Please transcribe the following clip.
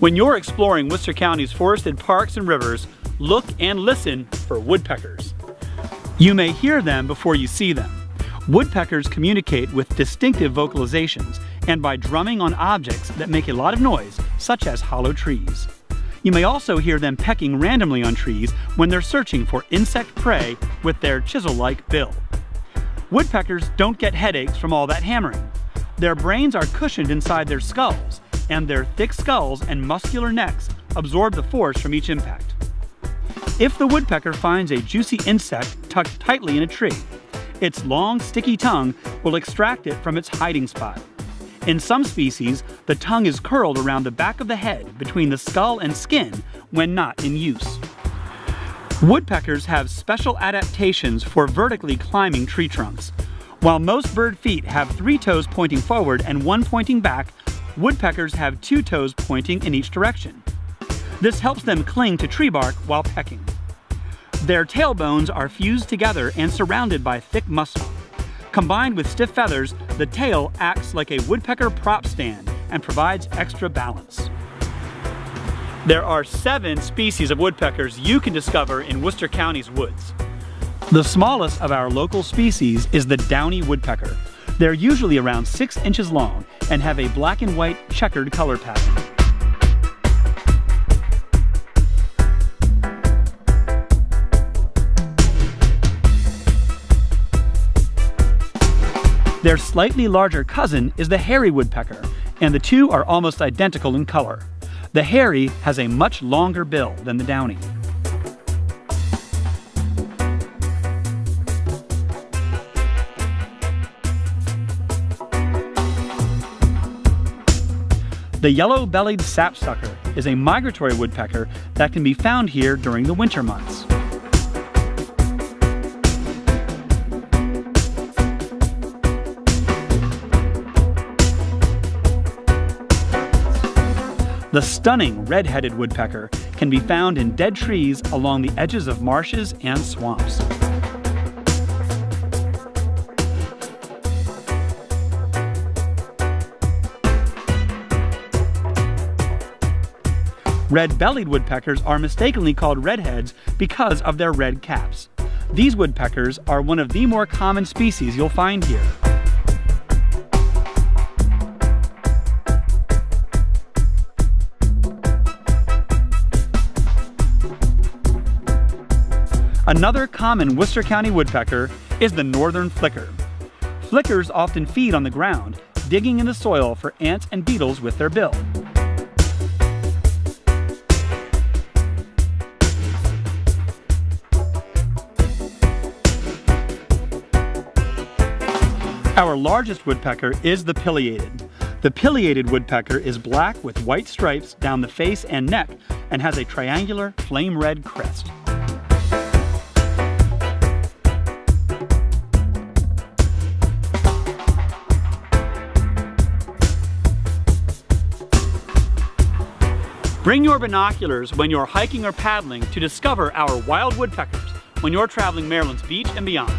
When you're exploring Worcester County's forested parks and rivers, look and listen for woodpeckers. You may hear them before you see them. Woodpeckers communicate with distinctive vocalizations and by drumming on objects that make a lot of noise, such as hollow trees. You may also hear them pecking randomly on trees when they're searching for insect prey with their chisel-like bill. Woodpeckers don't get headaches from all that hammering. Their brains are cushioned inside their skulls, and their thick skulls and muscular necks absorb the force from each impact. If the woodpecker finds a juicy insect tucked tightly in a tree, its long, sticky tongue will extract it from its hiding spot. In some species, the tongue is curled around the back of the head between the skull and skin when not in use. Woodpeckers have special adaptations for vertically climbing tree trunks. While most bird feet have 3 toes pointing forward and 1 pointing back, woodpeckers have 2 toes pointing in each direction. This helps them cling to tree bark while pecking. Their tailbones are fused together and surrounded by thick muscle. Combined with stiff feathers, the tail acts like a woodpecker prop stand and provides extra balance. There are 7 species of woodpeckers you can discover in Worcester County's woods. The smallest of our local species is the Downy woodpecker. They're usually around 6 inches long and have a black and white checkered color pattern. Their slightly larger cousin is the hairy woodpecker, and the two are almost identical in color. The hairy has a much longer bill than the downy. The yellow-bellied sapsucker is a migratory woodpecker that can be found here during the winter months. The stunning red-headed woodpecker can be found in dead trees along the edges of marshes and swamps. Red-bellied woodpeckers are mistakenly called redheads because of their red caps. These woodpeckers are one of the more common species you'll find here. Another common Worcester County woodpecker is the northern flicker. Flickers often feed on the ground, digging in the soil for ants and beetles with their bill. Our largest woodpecker is the Pileated. The Pileated woodpecker is black with white stripes down the face and neck and has a triangular flame red crest. Bring your binoculars when you're hiking or paddling to discover our wild woodpeckers when you're traveling Maryland's beach and beyond.